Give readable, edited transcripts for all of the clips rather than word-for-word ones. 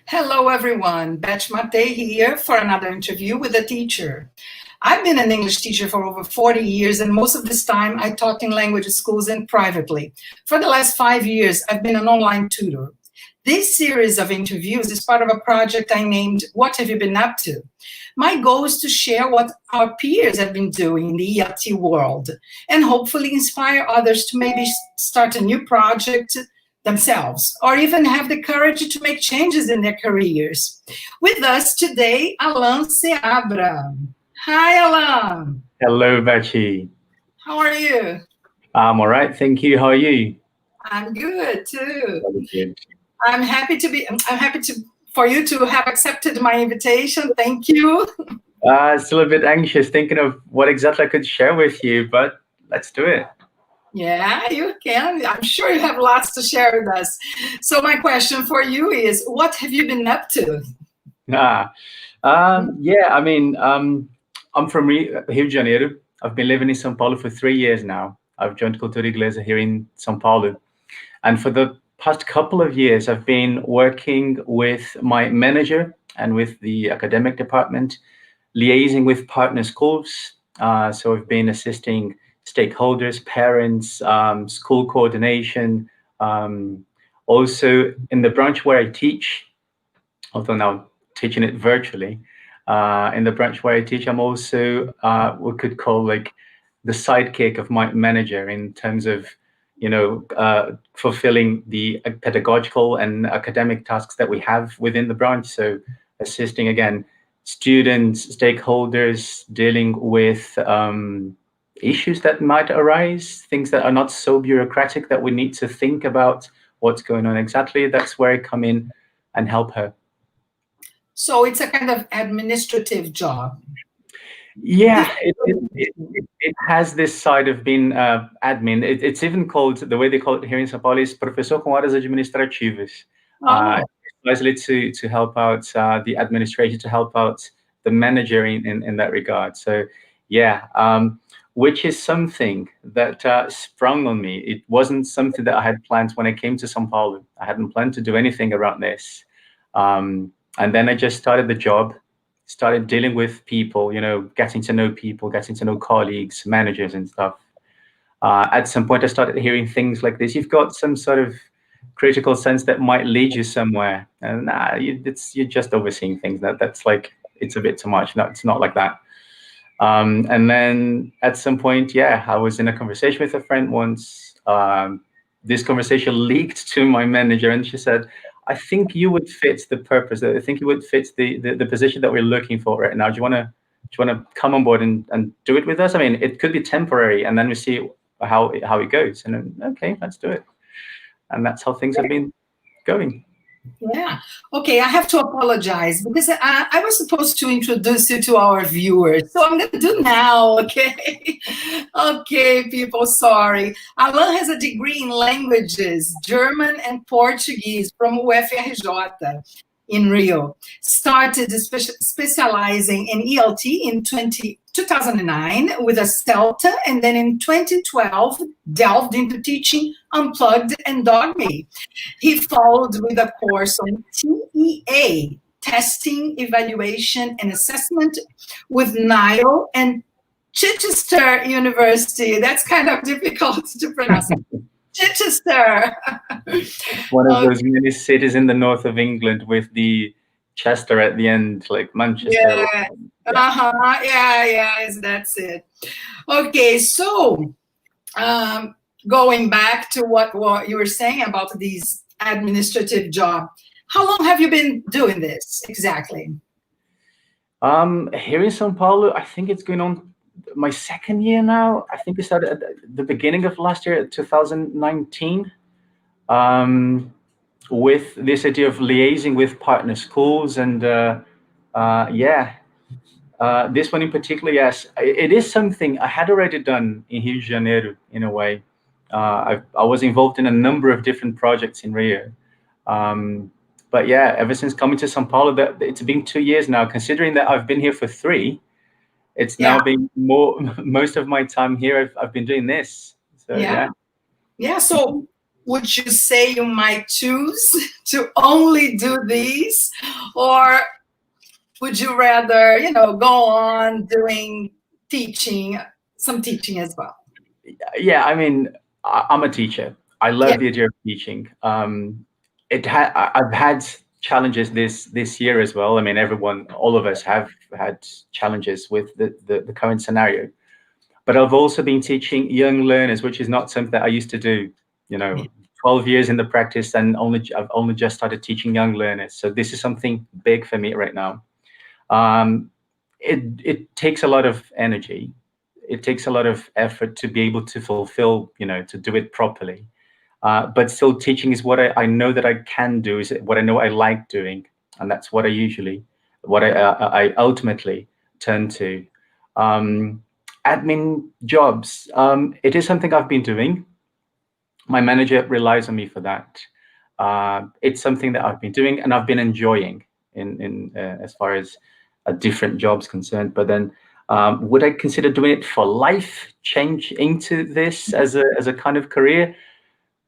Hello, everyone. Beth Mate here for another interview with a teacher. I've been an English teacher for over 40 years, and most of this time I taught in language schools and privately. For the last 5 years, I've been an online tutor. This series of interviews is part of a project I named What Have You Been Up To? My goal is to share what our peers have been doing in the ELT world and hopefully inspire others to maybe start a new project themselves or even have the courage to make changes in their careers. With us today, Alan Seabra. Hi, Alan. Hello, Becky. How are you? I'm all right, thank you. How are you? I'm good too. Very good. I'm happy for you to have accepted my invitation. Thank you. Still a bit anxious thinking of what exactly I could share with you, but let's do it. Yeah, you can. I'm sure you have lots to share with us. So my question for you is, what have you been up to? I'm from Rio de Janeiro. I've been living in São Paulo for 3 years now. I've joined Cultura Inglesa here in São Paulo. And for the past couple of years, I've been working with my manager and with the academic department, liaising with partner schools. So I've been assisting stakeholders, parents, school coordination. Also in the branch where I teach, although now teaching it virtually, in the branch where I teach, I'm also we could call like the sidekick of my manager in terms of, fulfilling the pedagogical and academic tasks that we have within the branch. So assisting again students, stakeholders, dealing with issues that might arise, things that are not so bureaucratic that we need to think about what's going on exactly. That's where I come in and help her. So it's a kind of administrative job. Yeah, it has this side of being admin. It's even called, the way they call it here in São Paulo is professor com horas administrativas. Precisely to help out the administration, to help out the manager in that regard. So yeah, which is something that sprung on me. It wasn't something that I had planned when I came to São Paulo. I hadn't planned to do anything around this. And then I just started the job, started dealing with people, getting to know people, getting to know colleagues, managers and stuff. At some point, I started hearing things like this. You've got some sort of critical sense that might lead you somewhere. And you're just overseeing things. That's like, it's a bit too much. No, it's not like that. And then at some point, I was in a conversation with a friend once. This conversation leaked to my manager, and she said, I think you would fit the purpose. I think you would fit the position that we're looking for right now. Do you want to come on board and do it with us? I mean, it could be temporary, and then we see how it goes. And then, okay, let's do it. And that's how things have been going. Yeah. Okay, I have to apologize because I was supposed to introduce you to our viewers. So I'm going to do now, okay? Okay, people, sorry. Alan has a degree in languages, German and Portuguese from UFRJ in Rio. Started specializing in ELT in 2009 with a CELTA, and then in 2012 delved into teaching Unplugged and Dogme. He followed with a course on TEA, Testing, Evaluation, and Assessment with Nile and Chichester University. That's kind of difficult to pronounce. Chichester. One of those many cities in the north of England with the Chester at the end, like Manchester. Yeah. Yes, that's it. Okay, so going back to what you were saying about these administrative job, how long have you been doing this exactly? Here in São Paulo, I think it's going on my second year now. I think we started at the beginning of last year, 2019, with this idea of liaising with partner schools. And this one in particular, yes, it is something I had already done in Rio de Janeiro in a way. I was involved in a number of different projects in Rio. But yeah, ever since coming to São Paulo, it's been 2 years now. Considering that I've been here for 3, it's now been most of my time here. I've been doing this. So, yeah. So would you say you might choose to only do these, or would you rather, go on doing teaching, some teaching as well? Yeah, I mean, I'm a teacher. I Yeah, love the idea of teaching. I've had challenges this year as well. I mean, all of us have had challenges with the current scenario. But I've also been teaching young learners, which is not something that I used to do. You yeah, know, 12 years in the practice, and I've only just started teaching young learners. So this is something big for me right now. Um, it takes a lot of energy. It takes a lot of effort to be able to fulfill, to do it properly. But still, teaching is what I know that I can do, is what I know I like doing, and that's what I ultimately turn to. Um, Admin jobs. It is something I've been doing. My manager relies on me for that. It's something that I've been doing and I've been enjoying in as far as different jobs concerned. But then, would I consider doing it for life? Change into this as a kind of career?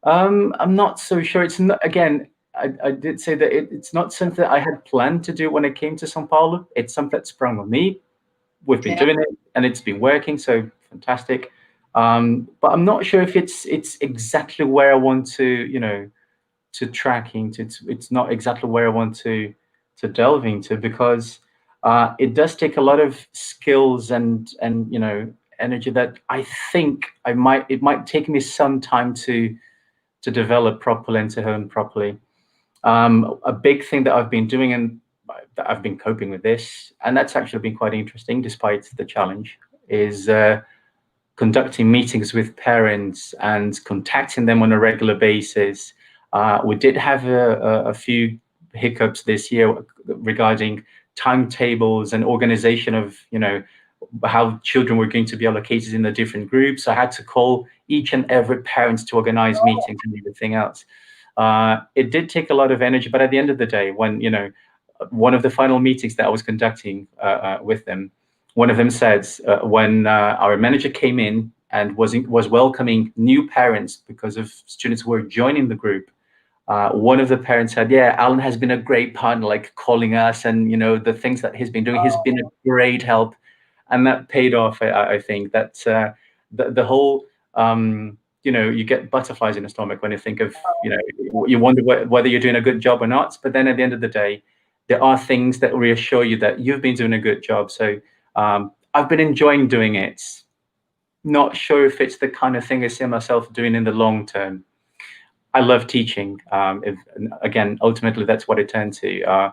I'm not so sure. It's not, again, I did say that it's not something that I had planned to do when I came to São Paulo. It's something that sprung on me. We've been yeah. doing it and it's been working, so fantastic. But I'm not sure if it's exactly where I want to track into. It's not exactly where I want to delve into, because it does take a lot of skills and energy that I think it might take me some time to develop properly and to hone properly. A big thing that I've been doing, and that I've been coping with this, and that's actually been quite interesting despite the challenge, is conducting meetings with parents and contacting them on a regular basis. We did have a few hiccups this year regarding timetables and organization of, how children were going to be allocated in the different groups. I had to call each and every parent to organize meetings and everything else. It did take a lot of energy, but at the end of the day, when, one of the final meetings that I was conducting with them, one of them said, when our manager came in and was welcoming new parents because of students who were joining the group, one of the parents said, "Yeah, Alan has been a great partner, like calling us, and the things that he's been doing. He's been a great help," and that paid off. I think that the whole, you get butterflies in the stomach when you think of, you wonder whether you're doing a good job or not. But then at the end of the day, there are things that reassure you that you've been doing a good job. So I've been enjoying doing it. Not sure if it's the kind of thing I see myself doing in the long term. I love teaching. Again, ultimately, that's what I turn to.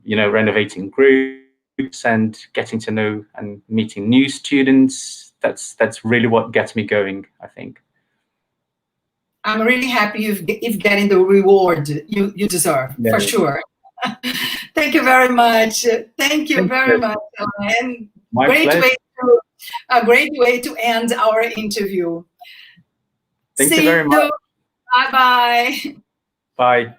Renovating groups and getting to know and meeting new students. That's really what gets me going, I think. I'm really happy you've getting the reward you deserve, Yeah. for sure. Thank you very much. Thank you very much, and My great pleasure. a great way to end our interview. Thank you See very much. you. Bye bye. Bye.